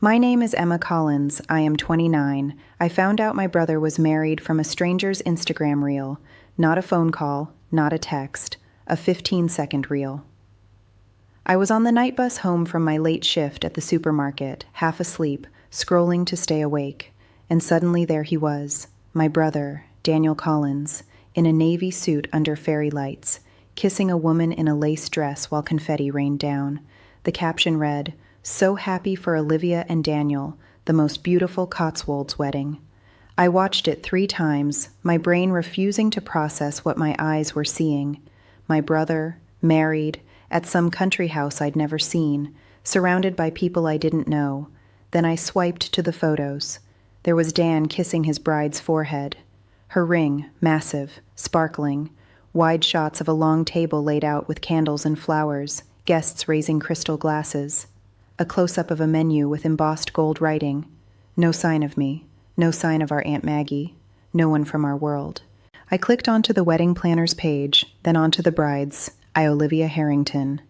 My name is Emma Collins. I am 29. I found out my brother was married from a stranger's Instagram reel. Not a phone call, not a text. A 15-second reel. I was on the night bus home from my late shift at the supermarket, half asleep, scrolling to stay awake. And suddenly there he was, my brother, Daniel Collins, in a navy suit under fairy lights, kissing a woman in a lace dress while confetti rained down. The caption read, "So happy for Olivia and Daniel, the most beautiful Cotswolds wedding." I watched it 3 times, my brain refusing to process what my eyes were seeing. My brother, married, at some country house I'd never seen, surrounded by people I didn't know. Then I swiped to the photos. There was Dan kissing his bride's forehead. Her ring, massive, sparkling. Wide shots of a long table laid out with candles and flowers, guests raising crystal glasses. A close-up of a menu with embossed gold writing. No sign of me. No sign of our Aunt Maggie. No one from our world. I clicked onto the wedding planner's page, then onto the bride's, Olivia Harrington.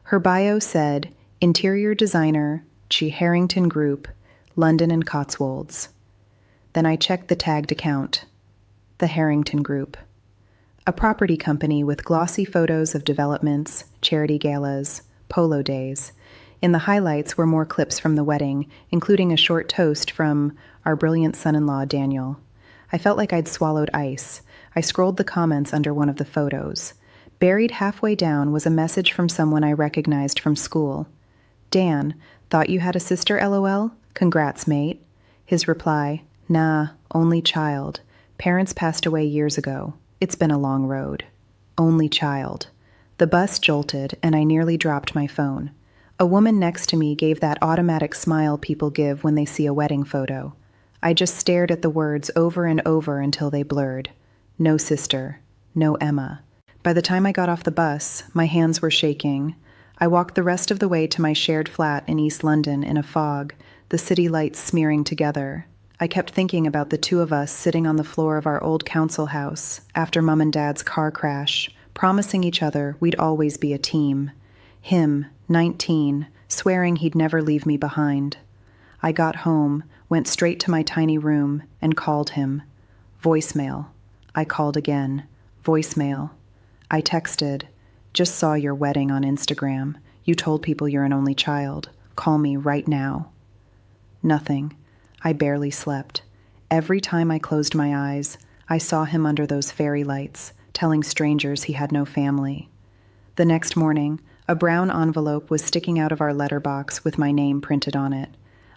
Her bio said, Interior Designer, Chi Harrington Group, London and Cotswolds. Then I checked the tagged account. The Harrington Group. A property company with glossy photos of developments, charity galas, polo days. In the highlights were more clips from the wedding, including a short toast from our brilliant son-in-law, Daniel. I felt like I'd swallowed ice. I scrolled the comments under one of the photos. Buried halfway down was a message from someone I recognized from school. Dan, thought you had a sister, LOL? Congrats, mate. His reply, nah, only child. Parents passed away years ago. It's been a long road. Only child. The bus jolted, and I nearly dropped my phone. A woman next to me gave that automatic smile people give when they see a wedding photo. I just stared at the words over and over until they blurred. No sister. No Emma. By the time I got off the bus, my hands were shaking. I walked the rest of the way to my shared flat in East London in a fog, the city lights smearing together. I kept thinking about the 2 of us sitting on the floor of our old council house after Mum and Dad's car crash, promising each other we'd always be a team. Him, 19, swearing he'd never leave me behind. I got home, went straight to my tiny room, and called him. Voicemail. I called again. Voicemail. I texted, just saw your wedding on Instagram. You told people you're an only child. Call me right now. Nothing. I barely slept. Every time I closed my eyes, I saw him under those fairy lights, telling strangers he had no family. The next morning, a brown envelope was sticking out of our letterbox with my name printed on it.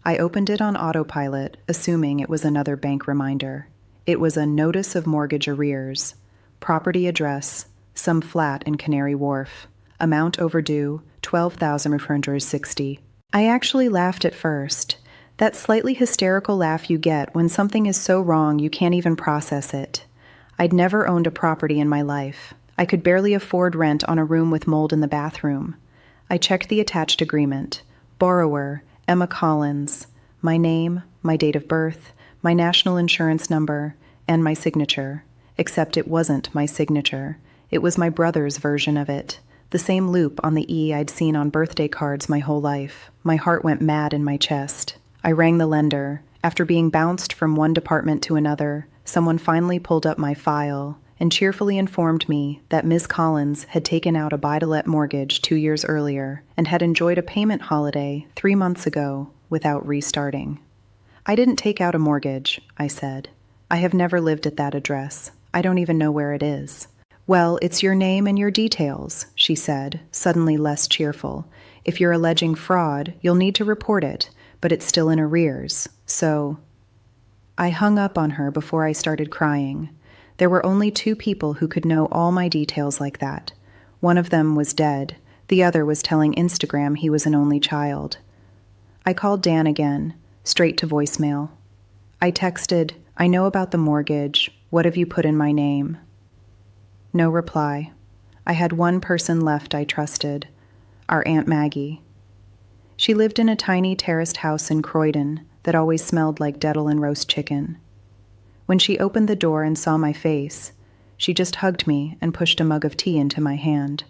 I opened it on autopilot, assuming it was another bank reminder. It was a notice of mortgage arrears. Property address, some flat in Canary Wharf. Amount overdue, $12,460. I actually laughed at first. That slightly hysterical laugh you get when something is so wrong you can't even process it. I'd never owned a property in my life. I could barely afford rent on a room with mold in the bathroom. I checked the attached agreement. Borrower, Emma Collins. My name, my date of birth, my national insurance number, and my signature. Except it wasn't my signature. It was my brother's version of it. The same loop on the E I'd seen on birthday cards my whole life. My heart went mad in my chest. I rang the lender. After being bounced from one department to another, someone finally pulled up my file and cheerfully informed me that Ms. Collins had taken out a buy-to-let mortgage 2 years earlier and had enjoyed a payment holiday 3 months ago without restarting. I didn't take out a mortgage, I said. I have never lived at that address. I don't even know where it is. Well, it's your name and your details, she said, suddenly less cheerful. If you're alleging fraud, you'll need to report it, but it's still in arrears, so... I hung up on her before I started crying. There were only 2 people who could know all my details like that. One of them was dead. The other was telling Instagram he was an only child. I called Dan again, straight to voicemail. I texted, I know about the mortgage. What have you put in my name? No reply. I had one person left I trusted, our Aunt Maggie. She lived in a tiny terraced house in Croydon that always smelled like Dettel and roast chicken. When she opened the door and saw my face, she just hugged me and pushed a mug of tea into my hand.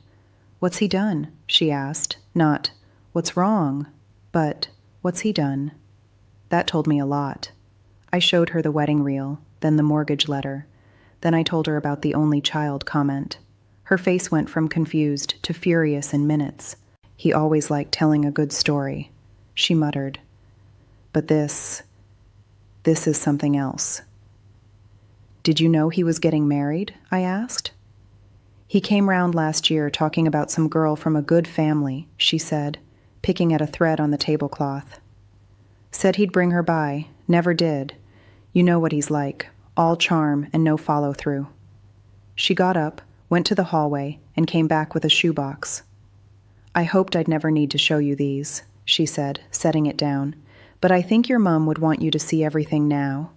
What's he done? She asked. Not, what's wrong? But, what's he done? That told me a lot. I showed her the wedding reel, then the mortgage letter. Then I told her about the only child comment. Her face went from confused to furious in minutes. He always liked telling a good story. She muttered. But this is something else. Did you know he was getting married? I asked. He came round last year talking about some girl from a good family, she said, picking at a thread on the tablecloth. Said he'd bring her by, never did. You know what he's like, all charm and no follow-through. She got up, went to the hallway, and came back with a shoebox. I hoped I'd never need to show you these, she said, setting it down, but I think your mom would want you to see everything now.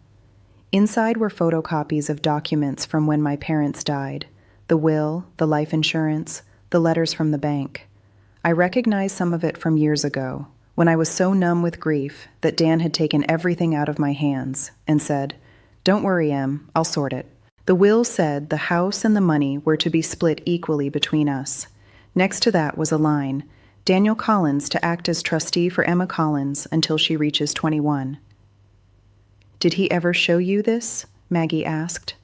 Inside were photocopies of documents from when my parents died, the will, the life insurance, the letters from the bank. I recognized some of it from years ago, when I was so numb with grief that Dan had taken everything out of my hands and said, "Don't worry, Em, I'll sort it." The will said the house and the money were to be split equally between us. Next to that was a line, Daniel Collins to act as trustee for Emma Collins until she reaches 21. Did he ever show you this? Maggie asked.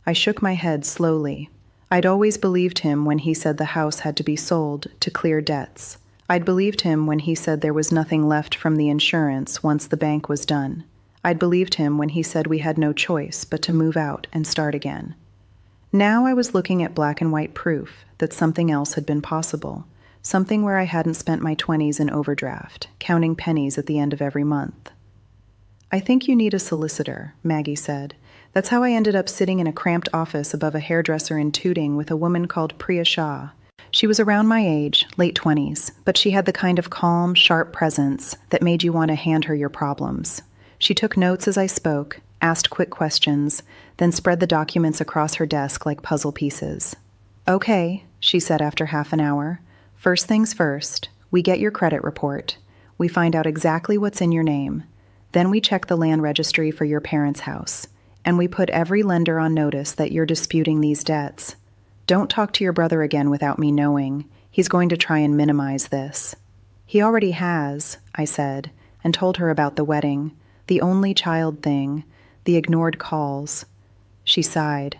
I shook my head slowly. I'd always believed him when he said the house had to be sold to clear debts. I'd believed him when he said there was nothing left from the insurance once the bank was done. I'd believed him when he said we had no choice but to move out and start again. Now I was looking at black and white proof that something else had been possible, something where I hadn't spent my 20s in overdraft, counting pennies at the end of every month. I think you need a solicitor, Maggie said. That's how I ended up sitting in a cramped office above a hairdresser in Tooting with a woman called Priya Shah. She was around my age, late 20s, but she had the kind of calm, sharp presence that made you want to hand her your problems. She took notes as I spoke, asked quick questions, then spread the documents across her desk like puzzle pieces. Okay, she said after half an hour. First things first, we get your credit report. We find out exactly what's in your name. Then we check the land registry for your parents' house. And we put every lender on notice that you're disputing these debts. Don't talk to your brother again without me knowing. He's going to try and minimize this. He already has, I said, and told her about the wedding, the only child thing, the ignored calls. She sighed.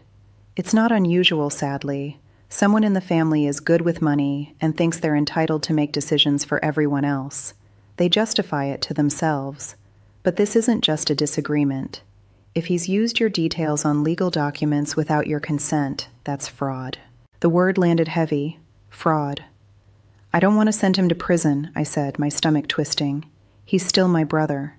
It's not unusual, sadly. Someone in the family is good with money and thinks they're entitled to make decisions for everyone else. They justify it to themselves. But this isn't just a disagreement. If he's used your details on legal documents without your consent, that's fraud. The word landed heavy. Fraud. I don't want to send him to prison, I said, my stomach twisting. He's still my brother.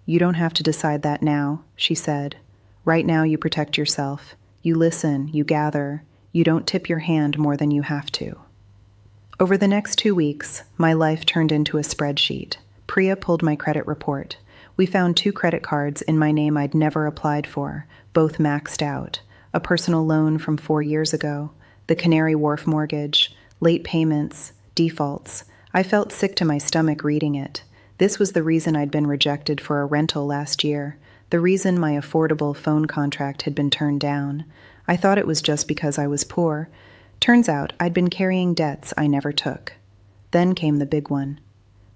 You don't have to decide that now, she said. Right now you protect yourself. You listen, you gather. You don't tip your hand more than you have to. Over the next 2 weeks, my life turned into a spreadsheet. Priya pulled my credit report. We found 2 credit cards in my name I'd never applied for, both maxed out. A personal loan from 4 years ago, the Canary Wharf mortgage, late payments, defaults. I felt sick to my stomach reading it. This was the reason I'd been rejected for a rental last year, the reason my affordable phone contract had been turned down. I thought it was just because I was poor. Turns out I'd been carrying debts I never took. Then came the big one.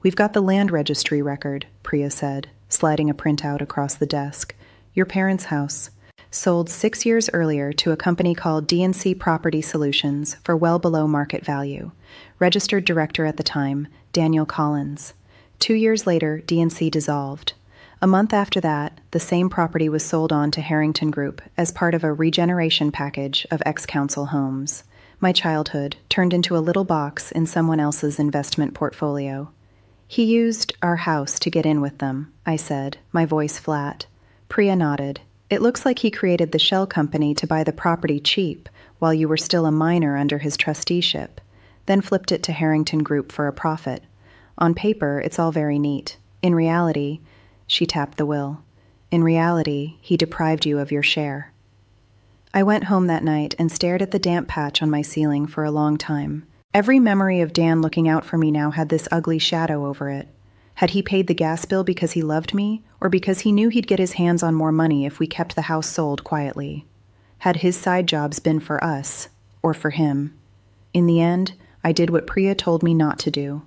We've got the land registry record, Priya said, sliding a printout across the desk. Your parents' house. Sold 6 years earlier to a company called D&C Property Solutions for well below market value. Registered director at the time, Daniel Collins. 2 years later, D&C dissolved. A month after that, the same property was sold on to Harrington Group as part of a regeneration package of ex-council homes. My childhood turned into a little box in someone else's investment portfolio. He used our house to get in with them, I said, my voice flat. Priya nodded. It looks like he created the shell company to buy the property cheap while you were still a minor under his trusteeship, then flipped it to Harrington Group for a profit. On paper, it's all very neat. In reality, she tapped the will. In reality, he deprived you of your share. I went home that night and stared at the damp patch on my ceiling for a long time. Every memory of Dan looking out for me now had this ugly shadow over it. Had he paid the gas bill because he loved me, or because he knew he'd get his hands on more money if we kept the house sold quietly? Had his side jobs been for us, or for him? In the end, I did what Priya told me not to do.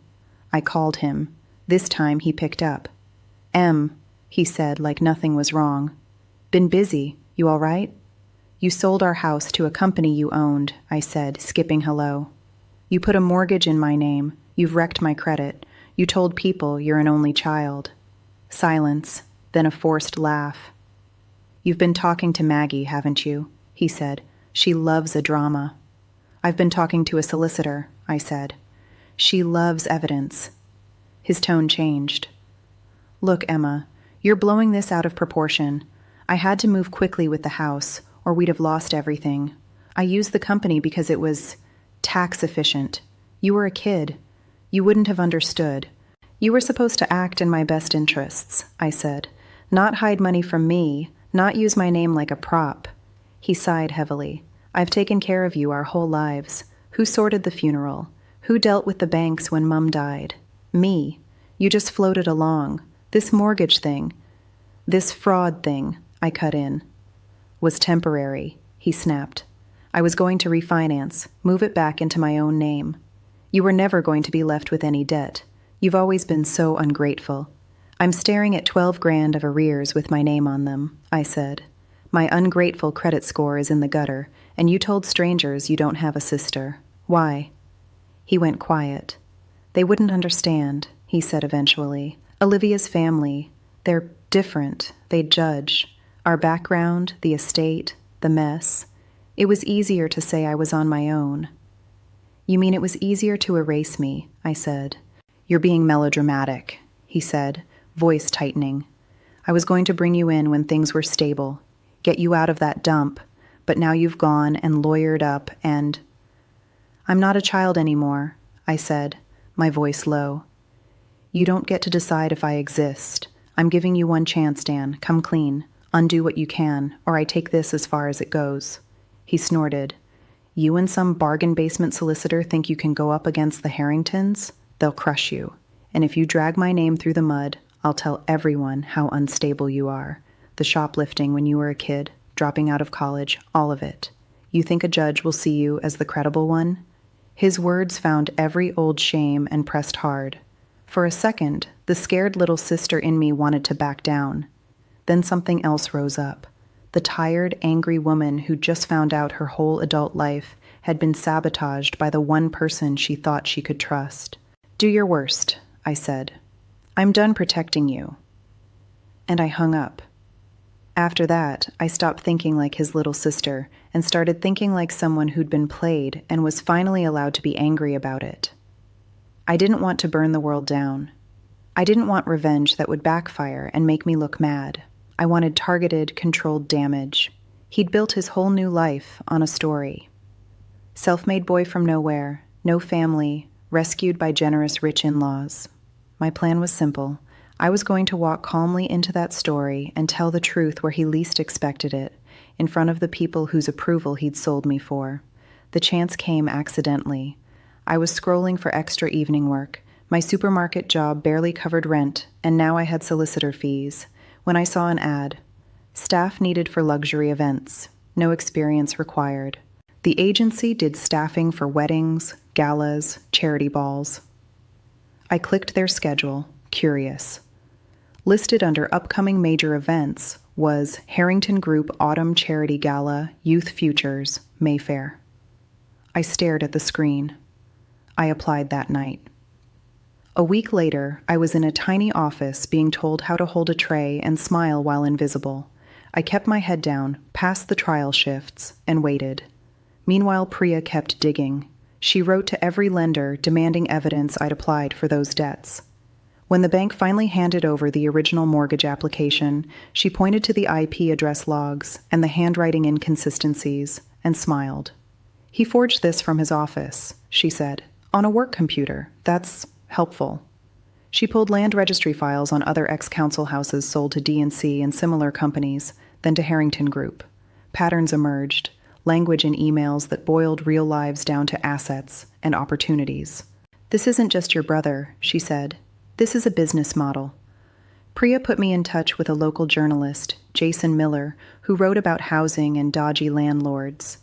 I called him. This time he picked up. Em, he said like nothing was wrong. Been busy. You all right? You sold our house to a company you owned, I said, skipping hello. You put a mortgage in my name. You've wrecked my credit. You told people you're an only child. Silence, then a forced laugh. You've been talking to Maggie, haven't you? He said. She loves a drama. I've been talking to a solicitor, I said. She loves evidence. His tone changed. Look, Emma, you're blowing this out of proportion. I had to move quickly with the house, or we'd have lost everything. I used the company because it was tax efficient. You were a kid. You wouldn't have understood. You were supposed to act in my best interests, I said. Not hide money from me, not use my name like a prop. He sighed heavily. I've taken care of you our whole lives. Who sorted the funeral? Who dealt with the banks when Mum died? Me. You just floated along. This mortgage thing, this fraud thing, I cut in, was temporary, he snapped. I was going to refinance, move it back into my own name. You were never going to be left with any debt. You've always been so ungrateful. I'm staring at 12 grand of arrears with my name on them, I said. My ungrateful credit score is in the gutter, and you told strangers you don't have a sister. Why? He went quiet. They wouldn't understand, he said eventually. Olivia's family, they're different. They judge. Our background, the estate, the mess. It was easier to say I was on my own. You mean it was easier to erase me, I said. You're being melodramatic, he said, voice tightening. I was going to bring you in when things were stable, get you out of that dump, but now you've gone and lawyered up and... I'm not a child anymore, I said, my voice low. You don't get to decide if I exist. I'm giving you one chance, Dan. Come clean. Undo what you can, or I take this as far as it goes. He snorted. You and some bargain basement solicitor think you can go up against the Harringtons? They'll crush you. And if you drag my name through the mud, I'll tell everyone how unstable you are. The shoplifting when you were a kid, dropping out of college, all of it. You think a judge will see you as the credible one? His words found every old shame and pressed hard. For a second, the scared little sister in me wanted to back down. Then something else rose up. The tired, angry woman who just found out her whole adult life had been sabotaged by the one person she thought she could trust. Do your worst, I said. I'm done protecting you. And I hung up. After that, I stopped thinking like his little sister and started thinking like someone who'd been played and was finally allowed to be angry about it. I didn't want to burn the world down. I didn't want revenge that would backfire and make me look mad. I wanted targeted, controlled damage. He'd built his whole new life on a story. Self-made boy from nowhere, no family, rescued by generous rich in-laws. My plan was simple. I was going to walk calmly into that story and tell the truth where he least expected it, in front of the people whose approval he'd sold me for. The chance came accidentally. I was scrolling for extra evening work. My supermarket job barely covered rent, and now I had solicitor fees, when I saw an ad. Staff needed for luxury events. No experience required. The agency did staffing for weddings, galas, charity balls. I clicked their schedule, curious. Listed under upcoming major events was Harrington Group Autumn Charity Gala, Youth Futures, Mayfair. I stared at the screen. I applied that night. A week later, I was in a tiny office being told how to hold a tray and smile while invisible. I kept my head down, passed the trial shifts, and waited. Meanwhile, Priya kept digging. She wrote to every lender demanding evidence I'd applied for those debts. When the bank finally handed over the original mortgage application, she pointed to the IP address logs and the handwriting inconsistencies and smiled. He forged this from his office, she said, on a work computer. That's helpful. She pulled land registry files on other ex-council houses sold to D&C and similar companies, then to Harrington Group. Patterns emerged, language in emails that boiled real lives down to assets and opportunities. This isn't just your brother, she said. This is a business model. Priya put me in touch with a local journalist, Jason Miller, who wrote about housing and dodgy landlords.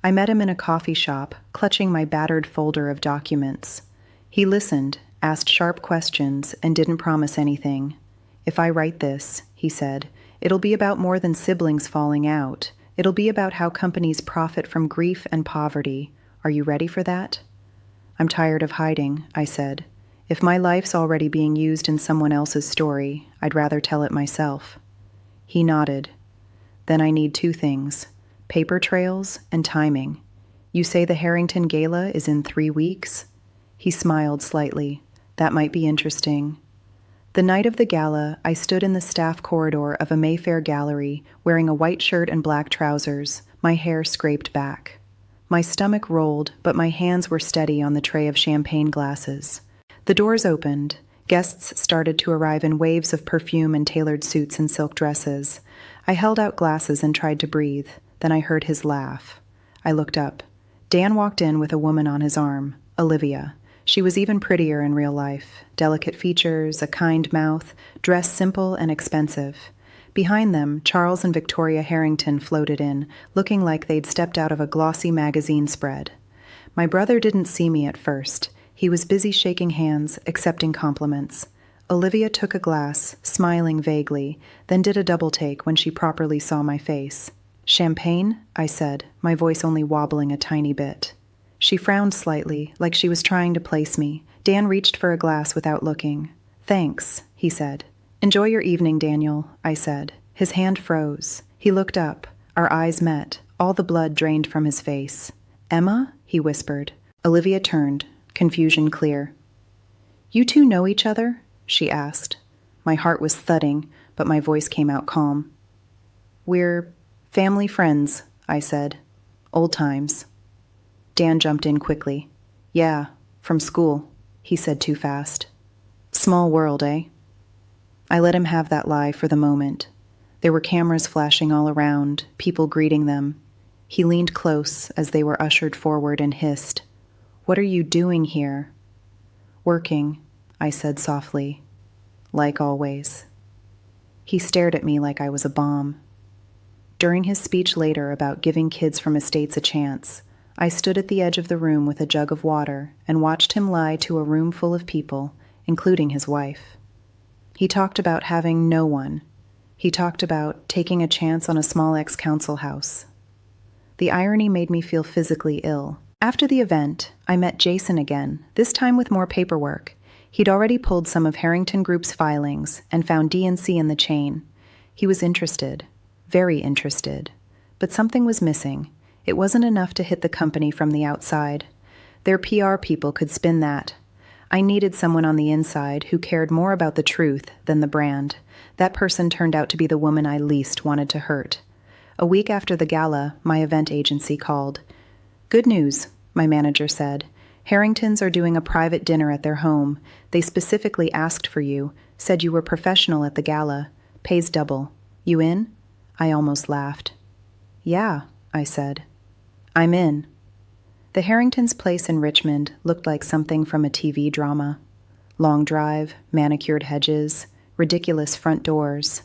I met him in a coffee shop, clutching my battered folder of documents. He listened, asked sharp questions, and didn't promise anything. If I write this, he said, it'll be about more than siblings falling out. It'll be about how companies profit from grief and poverty. Are you ready for that? I'm tired of hiding, I said. If my life's already being used in someone else's story, I'd rather tell it myself. He nodded. Then I need 2 things, paper trails and timing. You say the Harrington Gala is in 3 weeks? He smiled slightly. That might be interesting. The night of the gala, I stood in the staff corridor of a Mayfair gallery, wearing a white shirt and black trousers, my hair scraped back. My stomach rolled, but my hands were steady on the tray of champagne glasses. The doors opened. Guests started to arrive in waves of perfume and tailored suits and silk dresses. I held out glasses and tried to breathe. Then I heard his laugh. I looked up. Dan walked in with a woman on his arm, Olivia. She was even prettier in real life. Delicate features, a kind mouth, dressed simple and expensive. Behind them, Charles and Victoria Harrington floated in, looking like they'd stepped out of a glossy magazine spread. My brother didn't see me at first. He was busy shaking hands, accepting compliments. Olivia took a glass, smiling vaguely, then did a double take when she properly saw my face. "Champagne?" I said, my voice only wobbling a tiny bit. She frowned slightly, like she was trying to place me. Dan reached for a glass without looking. "Thanks," he said. "Enjoy your evening, Daniel," I said. His hand froze. He looked up. Our eyes met. All the blood drained from his face. "Emma?" he whispered. Olivia turned, confusion clear. "You 2 know each other?" she asked. My heart was thudding, but my voice came out calm. "We're family friends," I said. "Old times." Dan jumped in quickly. "Yeah, from school," he said too fast. "Small world, eh?" I let him have that lie for the moment. There were cameras flashing all around, people greeting them. He leaned close as they were ushered forward and hissed, "What are you doing here?" "Working," I said softly. "Like always." He stared at me like I was a bomb. During his speech later about giving kids from estates a chance, I stood at the edge of the room with a jug of water and watched him lie to a room full of people, including his wife. He talked about having no one. He talked about taking a chance on a small ex-council house. The irony made me feel physically ill. After the event, I met Jason again, this time with more paperwork. He'd already pulled some of Harrington Group's filings and found DNC in the chain. He was interested, very interested. But something was missing. It wasn't enough to hit the company from the outside. Their PR people could spin that. I needed someone on the inside who cared more about the truth than the brand. That person turned out to be the woman I least wanted to hurt. A week after the gala, my event agency called. "Good news," my manager said. "Harringtons are doing a private dinner at their home. They specifically asked for you, said you were professional at the gala. Pays double. You in?" I almost laughed. "Yeah," I said. "I'm in." The Harringtons' place in Richmond looked like something from a TV drama. Long drive, manicured hedges, ridiculous front doors.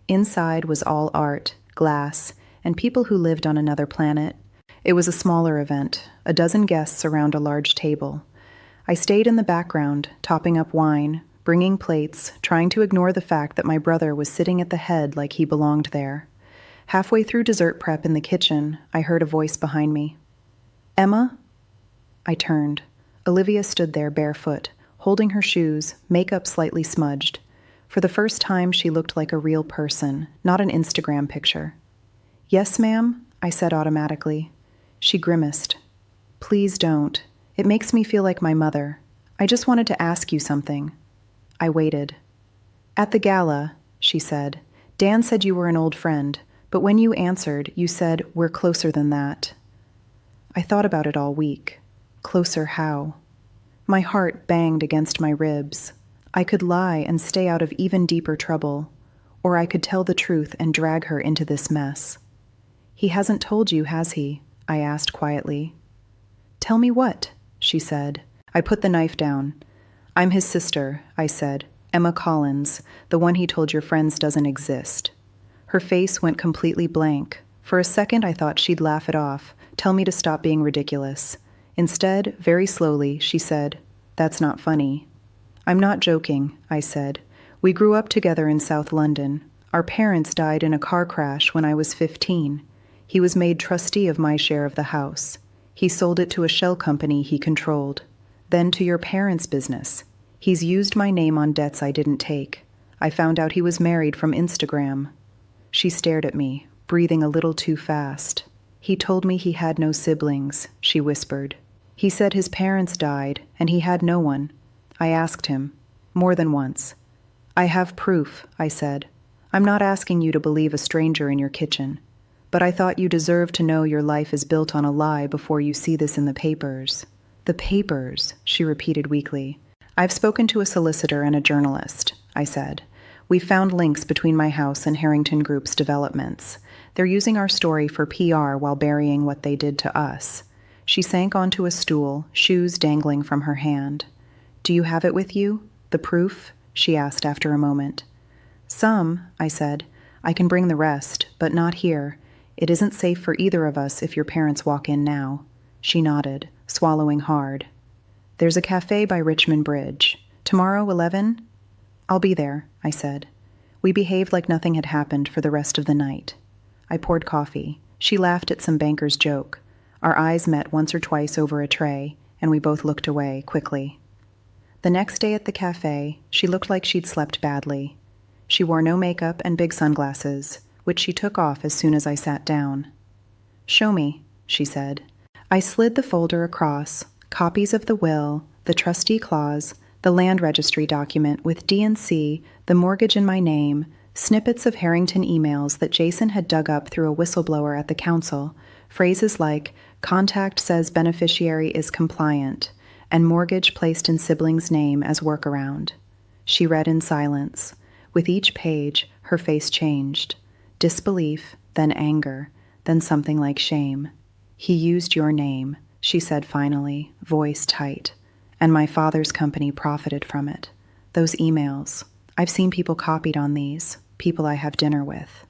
Inside was all art, glass, and people who lived on another planet. It was a smaller event, a dozen guests around a large table. I stayed in the background, topping up wine, bringing plates, trying to ignore the fact that my brother was sitting at the head like he belonged there. Halfway through dessert prep in the kitchen, I heard a voice behind me. "Emma?" I turned. Olivia stood there barefoot, holding her shoes, makeup slightly smudged. For the first time, she looked like a real person, not an Instagram picture. "Yes, ma'am," I said automatically. She grimaced. "Please don't. It makes me feel like my mother. I just wanted to ask you something." I waited. "At the gala," she said, "Dan said you were an old friend. But when you answered, you said, 'We're closer than that.'" I thought about it all week. Closer how? My heart banged against my ribs. I could lie and stay out of even deeper trouble, or I could tell the truth and drag her into this mess. "He hasn't told you, has he?" I asked quietly. "Tell me what?" she said. I put the knife down. "I'm his sister," I said. "Emma Collins, the one he told your friends doesn't exist." Her face went completely blank. For a second, I thought she'd laugh it off, tell me to stop being ridiculous. Instead, very slowly, she said, "That's not funny." "I'm not joking," I said. We grew up together in South London. Our parents died in a car crash when I was 15. He was made trustee of my share of the house. He sold it to a shell company he controlled. Then to your parents' business. He's used my name on debts I didn't take. I found out he was married from Instagram. She stared at me, breathing a little too fast. He told me he had no siblings, she whispered. He said his parents died, and he had no one. I asked him, more than once. I have proof, I said. I'm not asking you to believe a stranger in your kitchen. But I thought you deserved to know your life is built on a lie before you see this in the papers. The papers, she repeated weakly. I've spoken to a solicitor and a journalist, I said. We found links between my house and Harrington Group's developments. They're using our story for PR while burying what they did to us. She sank onto a stool, shoes dangling from her hand. Do you have it with you? The proof? She asked after a moment. Some, I said. I can bring the rest, but not here. It isn't safe for either of us if your parents walk in now. She nodded, swallowing hard. There's a cafe by Richmond Bridge. Tomorrow, 11? I'll be there, I said. We behaved like nothing had happened for the rest of the night. I poured coffee. She laughed at some banker's joke. Our eyes met once or twice over a tray, and we both looked away quickly. The next day at the cafe, she looked like she'd slept badly. She wore no makeup and big sunglasses, which she took off as soon as I sat down. Show me, she said. I slid the folder across, copies of the will, the trustee clause, the land registry document with D&C, the mortgage in my name, snippets of Harrington emails that Jason had dug up through a whistleblower at the council, phrases like, contact says beneficiary is compliant, and mortgage placed in sibling's name as workaround. She read in silence. With each page, her face changed. Disbelief, then anger, then something like shame. He used your name, she said finally, voice tight. And my father's company profited from it. Those emails. I've seen people copied on these, people I have dinner with.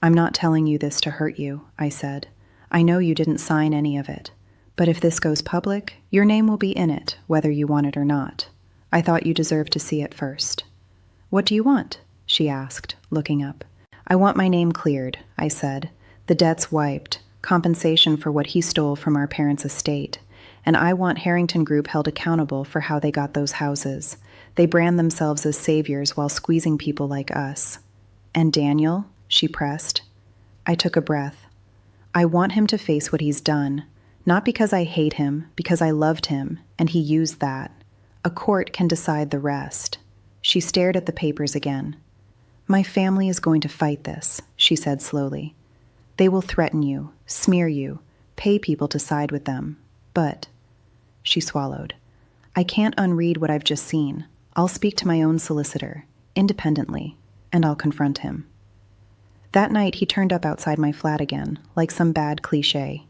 I'm not telling you this to hurt you, I said. I know you didn't sign any of it. But if this goes public, your name will be in it, whether you want it or not. I thought you deserved to see it first. What do you want? She asked, looking up. I want my name cleared, I said. The debts wiped, compensation for what he stole from our parents' estate. And I want Harrington Group held accountable for how they got those houses. They brand themselves as saviors while squeezing people like us. And Daniel? She pressed. I took a breath. I want him to face what he's done. Not because I hate him, because I loved him, and he used that. A court can decide the rest. She stared at the papers again. My family is going to fight this, she said slowly. They will threaten you, smear you, pay people to side with them. But, she swallowed, I can't unread what I've just seen. I'll speak to my own solicitor, independently, and I'll confront him. That night he turned up outside my flat again, like some bad cliché.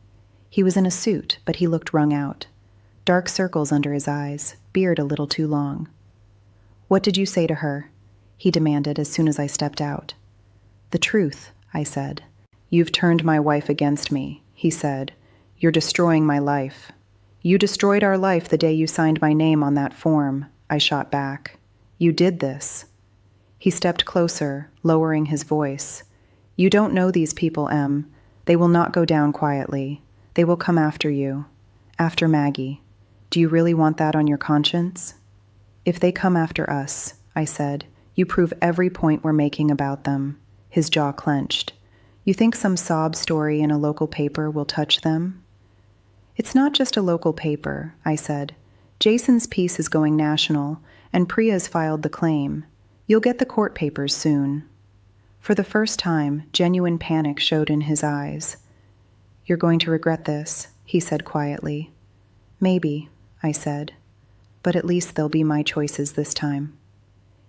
He was in a suit, but he looked wrung out. Dark circles under his eyes, beard a little too long. What did you say to her? He demanded as soon as I stepped out. The truth, I said. You've turned my wife against me, he said. You're destroying my life. You destroyed our life the day you signed my name on that form, I shot back. You did this. He stepped closer, lowering his voice. You don't know these people, Em. They will not go down quietly. They will come after you. After Maggie. Do you really want that on your conscience? If they come after us, I said, you prove every point we're making about them. His jaw clenched. You think some sob story in a local paper will touch them? It's not just a local paper, I said. Jason's piece is going national, and Priya's filed the claim. You'll get the court papers soon. For the first time, genuine panic showed in his eyes. You're going to regret this, he said quietly. Maybe, I said, but at least they'll be my choices this time.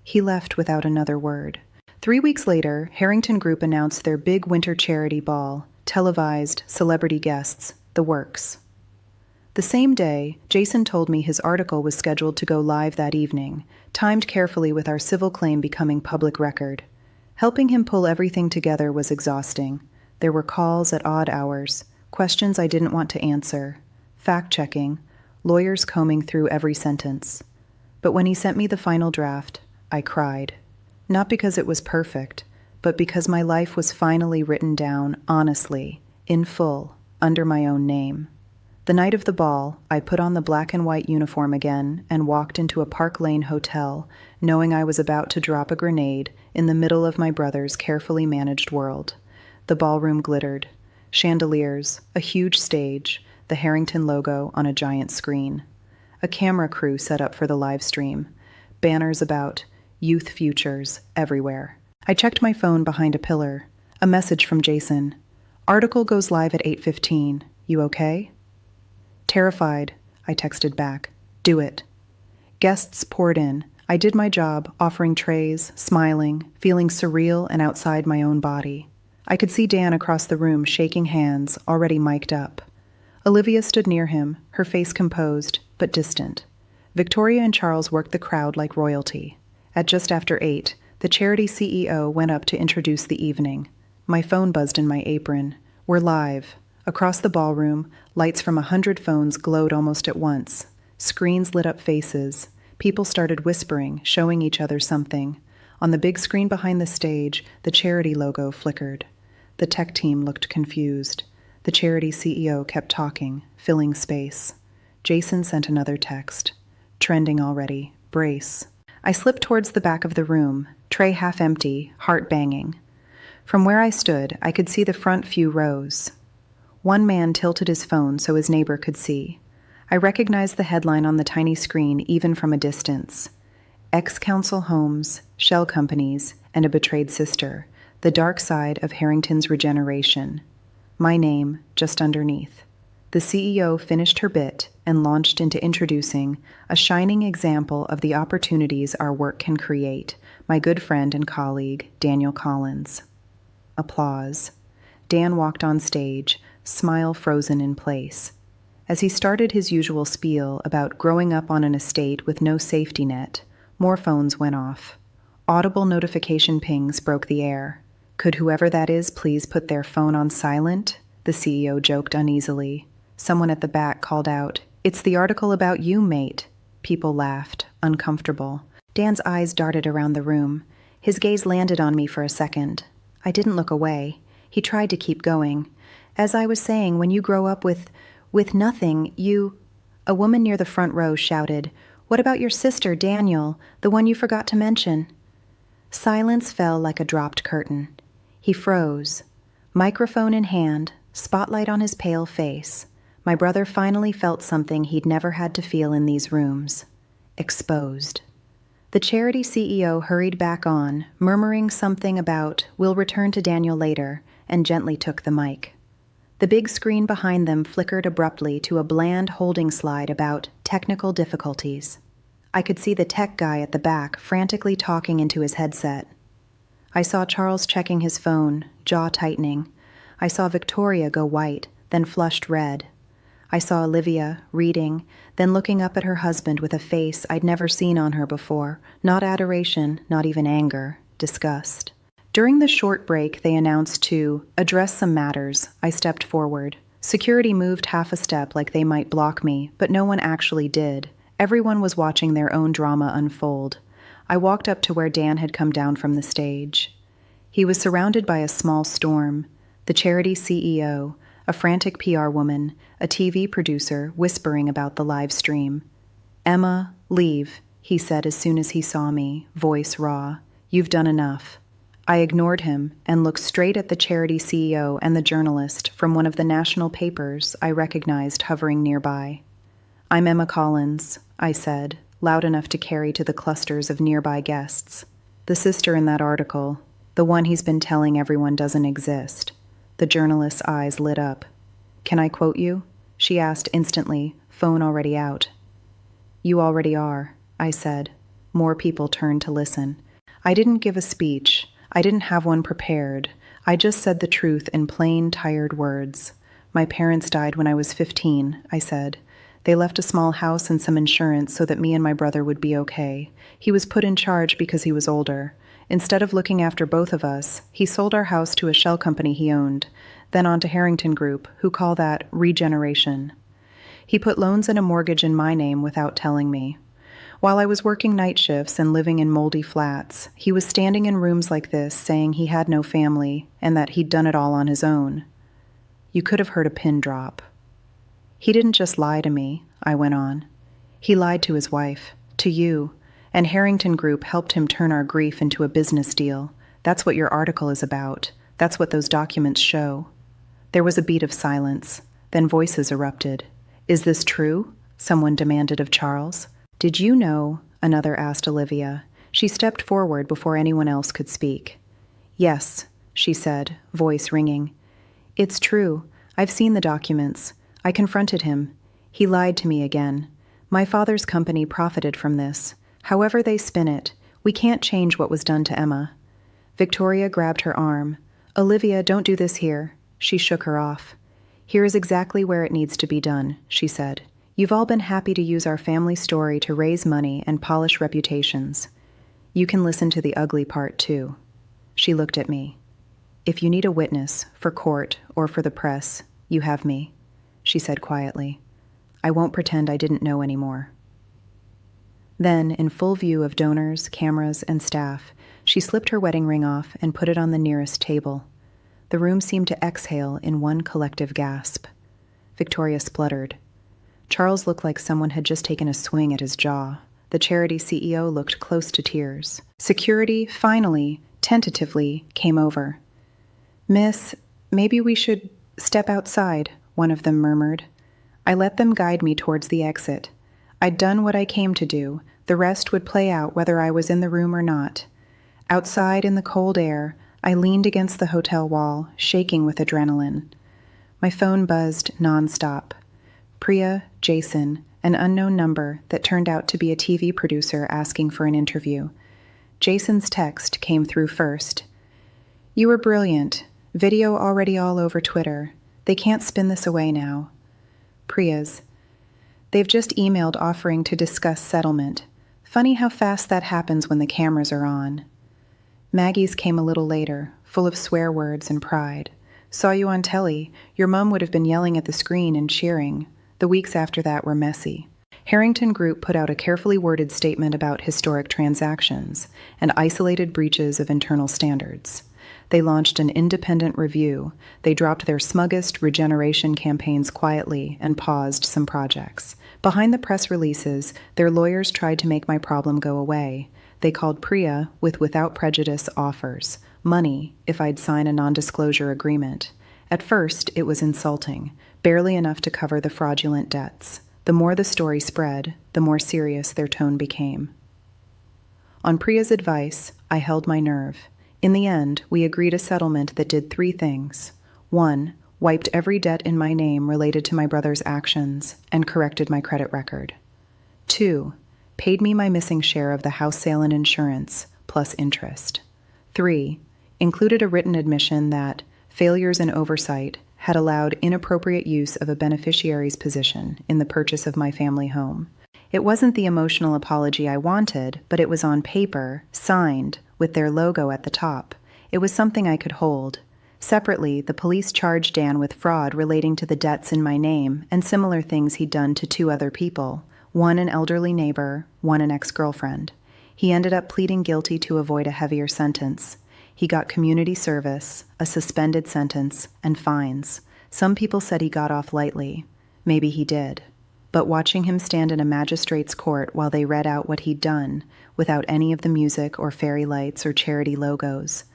He left without another word. 3 weeks later, Harrington Group announced their big winter charity ball, televised, celebrity guests, the works. The same day, Jason told me his article was scheduled to go live that evening, timed carefully with our civil claim becoming public record. Helping him pull everything together was exhausting. There were calls at odd hours, questions I didn't want to answer, fact-checking, lawyers combing through every sentence. But when he sent me the final draft, I cried. not because it was perfect, but because my life was finally written down honestly, in full, under my own name. The night of the ball, I put on the black and white uniform again and walked into a Park Lane hotel, knowing I was about to drop a grenade in the middle of my brother's carefully managed world. The ballroom glittered. Chandeliers, a huge stage, the Harrington logo on a giant screen. A camera crew set up for the live stream. Banners about youth futures everywhere. I checked my phone behind a pillar. A message from Jason. Article goes live at 8:15. You okay? Terrified, I texted back. Do it. Guests poured in. I did my job, offering trays, smiling, feeling surreal and outside my own body. I could see Dan across the room shaking hands, already mic'd up. Olivia stood near him, her face composed, but distant. Victoria and Charles worked the crowd like royalty. At just after 8, the charity CEO went up to introduce the evening. My phone buzzed in my apron. We're live. Across the ballroom, lights from 100 phones glowed almost at once. Screens lit up faces. People started whispering, showing each other something. On the big screen behind the stage, the charity logo flickered. The tech team looked confused. The charity CEO kept talking, filling space. Jason sent another text. Trending already. Brace. I slipped towards the back of the room, tray half empty, heart banging. From where I stood, I could see the front few rows. One man tilted his phone so his neighbor could see. I recognized the headline on the tiny screen even from a distance. Ex-council homes, shell companies, and a betrayed sister. The dark side of Harrington's regeneration. My name just underneath. The CEO finished her bit and launched into introducing a shining example of the opportunities our work can create, my good friend and colleague, Daniel Collins. Applause. Dan walked on stage, smile frozen in place. As he started his usual spiel about growing up on an estate with no safety net, more phones went off. Audible notification pings broke the air. Could whoever that is please put their phone on silent? The CEO joked uneasily. Someone at the back called out, "It's the article about you, mate." People laughed, uncomfortable. Dan's eyes darted around the room. His gaze landed on me for a second. I didn't look away. He tried to keep going. As I was saying, when you grow up with nothing, you... A woman near the front row shouted, "What about your sister, Daniel, the one you forgot to mention?" Silence fell like a dropped curtain. He froze. Microphone in hand, spotlight on his pale face. My brother finally felt something he'd never had to feel in these rooms. Exposed. The charity CEO hurried back on, murmuring something about, "We'll return to Daniel later," and gently took the mic. The big screen behind them flickered abruptly to a bland holding slide about technical difficulties. I could see the tech guy at the back frantically talking into his headset. I saw Charles checking his phone, jaw tightening. I saw Victoria go white, then flushed red. I saw Olivia, reading, then looking up at her husband with a face I'd never seen on her before, not adoration, not even anger, disgust. During the short break, they announced to address some matters. I stepped forward. Security moved half a step like they might block me, but no one actually did. Everyone was watching their own drama unfold. I walked up to where Dan had come down from the stage. He was surrounded by a small storm. The charity CEO, a frantic PR woman, a TV producer whispering about the live stream. "Emma, leave," he said as soon as he saw me, voice raw. "You've done enough." I ignored him and looked straight at the charity CEO and the journalist from one of the national papers I recognized hovering nearby. "I'm Emma Collins," I said, loud enough to carry to the clusters of nearby guests. "The sister in that article, the one he's been telling everyone doesn't exist." The journalist's eyes lit up. "Can I quote you?" she asked instantly, phone already out. "You already are," I said. More people turned to listen. I didn't give a speech. I didn't have one prepared. I just said the truth in plain, tired words. "My parents died when I was 15, I said. They left a small house and some insurance so that me and my brother would be okay. He was put in charge because he was older. Instead of looking after both of us, he sold our house to a shell company he owned, then on to Harrington Group, who call that regeneration. He put loans and a mortgage in my name without telling me. While I was working night shifts and living in moldy flats, he was standing in rooms like this saying he had no family and that he'd done it all on his own. You could have heard a pin drop. He didn't just lie to me, I went on. He lied to his wife, to you, and Harrington Group helped him turn our grief into a business deal. That's what your article is about. That's what those documents show. There was a beat of silence. Then voices erupted. Is this true? Someone demanded of Charles. Did you know? Another asked Olivia. She stepped forward before anyone else could speak. Yes, she said, voice ringing. It's true. I've seen the documents. I confronted him. He lied to me again. My father's company profited from this. However they spin it, we can't change what was done to Emma. Victoria grabbed her arm. Olivia, don't do this here. She shook her off. Here is exactly where it needs to be done, she said. You've all been happy to use our family story to raise money and polish reputations. You can listen to the ugly part, too. She looked at me. If you need a witness, for court or for the press, you have me, she said quietly. I won't pretend I didn't know anymore. Then, in full view of donors, cameras, and staff, she slipped her wedding ring off and put it on the nearest table. The room seemed to exhale in one collective gasp. Victoria spluttered. Charles looked like someone had just taken a swing at his jaw. The charity CEO looked close to tears. Security, finally, tentatively, came over. Miss, maybe we should step outside, one of them murmured. I let them guide me towards the exit. I'd done what I came to do. The rest would play out whether I was in the room or not. Outside in the cold air, I leaned against the hotel wall, shaking with adrenaline. My phone buzzed nonstop. Priya, Jason, an unknown number that turned out to be a TV producer asking for an interview. Jason's text came through first. You were brilliant. Video already all over Twitter. They can't spin this away now. Priya's. They've just emailed offering to discuss settlement. Funny how fast that happens when the cameras are on. Maggie's came a little later, full of swear words and pride. Saw you on telly. Your mom would have been yelling at the screen and cheering. The weeks after that were messy. Harrington Group put out a carefully worded statement about historic transactions and isolated breaches of internal standards. They launched an independent review. They dropped their smuggest regeneration campaigns quietly and paused some projects. Behind the press releases, their lawyers tried to make my problem go away. They called Priya with without prejudice offers, money if I'd sign a non-disclosure agreement. At first, it was insulting, barely enough to cover the fraudulent debts. The more the story spread, the more serious their tone became. On Priya's advice, I held my nerve. In the end, we agreed a settlement that did 3 things. 1, wiped every debt in my name related to my brother's actions and corrected my credit record. 2, paid me my missing share of the house sale and insurance, plus interest. 3, included a written admission that failures and oversight had allowed inappropriate use of a beneficiary's position in the purchase of my family home. It wasn't the emotional apology I wanted, but it was on paper, signed, with their logo at the top. It was something I could hold. Separately, the police charged Dan with fraud relating to the debts in my name and similar things he'd done to 2 other people, one an elderly neighbor, one an ex-girlfriend. He ended up pleading guilty to avoid a heavier sentence. He got community service, a suspended sentence, and fines. Some people said he got off lightly. Maybe he did. But watching him stand in a magistrate's court while they read out what he'd done, without any of the music or fairy lights or charity logos,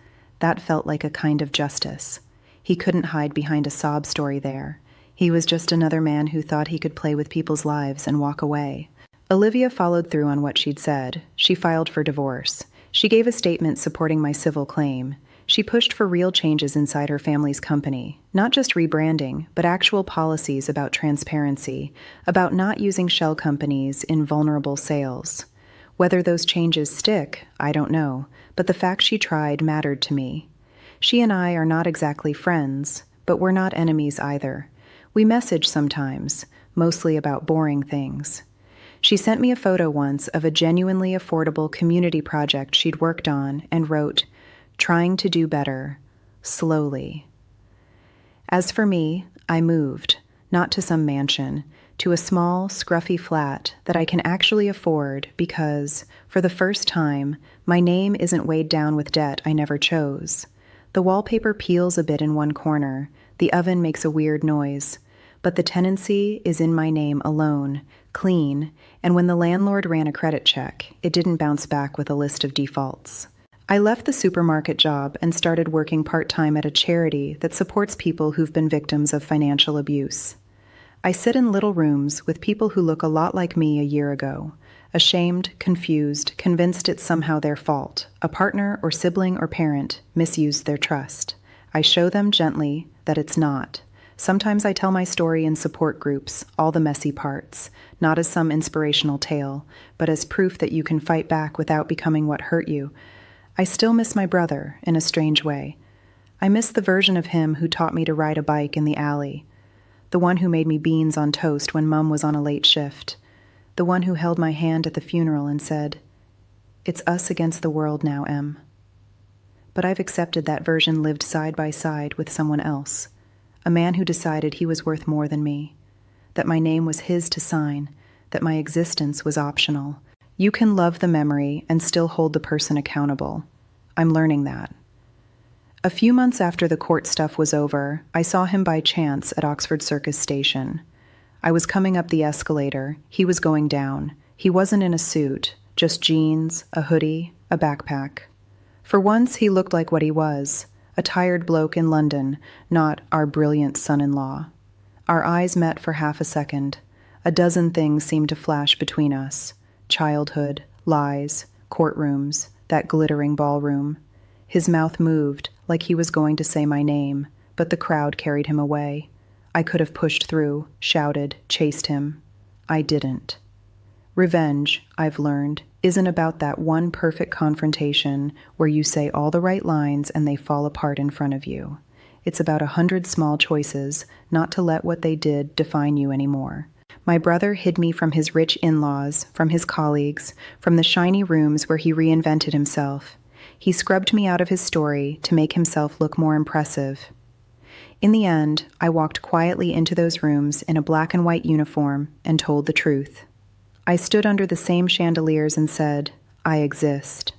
that felt like a kind of justice. He couldn't hide behind a sob story there. He was just another man who thought he could play with people's lives and walk away. Olivia followed through on what she'd said. She filed for divorce. She gave a statement supporting my civil claim. She pushed for real changes inside her family's company, not just rebranding, but actual policies about transparency, about not using shell companies in vulnerable sales. Whether those changes stick, I don't know, but the fact she tried mattered to me. She and I are not exactly friends, but we're not enemies either. We message sometimes, mostly about boring things. She sent me a photo once of a genuinely affordable community project she'd worked on and wrote, "Trying to do better, slowly." As for me, I moved, not to some mansion, to a small, scruffy flat that I can actually afford because, for the first time, my name isn't weighed down with debt I never chose. The wallpaper peels a bit in one corner, the oven makes a weird noise, but the tenancy is in my name alone, clean, and when the landlord ran a credit check, it didn't bounce back with a list of defaults. I left the supermarket job and started working part-time at a charity that supports people who've been victims of financial abuse. I sit in little rooms with people who look a lot like me a year ago, ashamed, confused, convinced it's somehow their fault. A partner or sibling or parent misused their trust. I show them gently that it's not. Sometimes I tell my story in support groups, all the messy parts, not as some inspirational tale, but as proof that you can fight back without becoming what hurt you. I still miss my brother in a strange way. I miss the version of him who taught me to ride a bike in the alley, the one who made me beans on toast when Mum was on a late shift, the one who held my hand at the funeral and said, "It's us against the world now, Em." But I've accepted that version lived side by side with someone else, a man who decided he was worth more than me, that my name was his to sign, that my existence was optional. You can love the memory and still hold the person accountable. I'm learning that. A few months after the court stuff was over, I saw him by chance at Oxford Circus Station. I was coming up the escalator. He was going down. He wasn't in a suit, just jeans, a hoodie, a backpack. For once, he looked like what he was, a tired bloke in London, not our brilliant son-in-law. Our eyes met for half a second. A dozen things seemed to flash between us. Childhood, lies, courtrooms, that glittering ballroom. His mouth moved, like he was going to say my name, but the crowd carried him away. I could have pushed through, shouted, chased him. I didn't. Revenge, I've learned, isn't about that one perfect confrontation where you say all the right lines and they fall apart in front of you. It's about 100 small choices not to let what they did define you anymore. My brother hid me from his rich in-laws, from his colleagues, from the shiny rooms where he reinvented himself. He scrubbed me out of his story to make himself look more impressive. In the end, I walked quietly into those rooms in a black and white uniform and told the truth. I stood under the same chandeliers and said, I exist.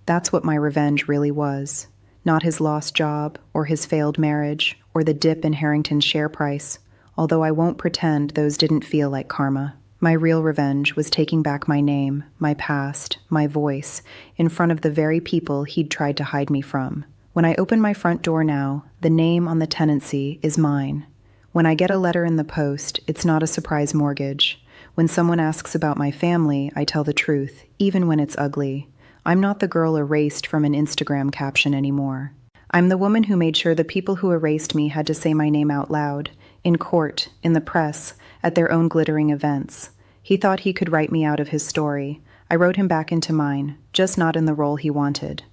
That's what my revenge really was. Not his lost job, or his failed marriage, or the dip in Harrington's share price, although I won't pretend those didn't feel like karma. My real revenge was taking back my name, my past, my voice, in front of the very people he'd tried to hide me from. When I open my front door now, the name on the tenancy is mine. When I get a letter in the post, it's not a surprise mortgage. When someone asks about my family, I tell the truth, even when it's ugly. I'm not the girl erased from an Instagram caption anymore. I'm the woman who made sure the people who erased me had to say my name out loud, in court, in the press, at their own glittering events. He thought he could write me out of his story. I wrote him back into mine, just not in the role he wanted.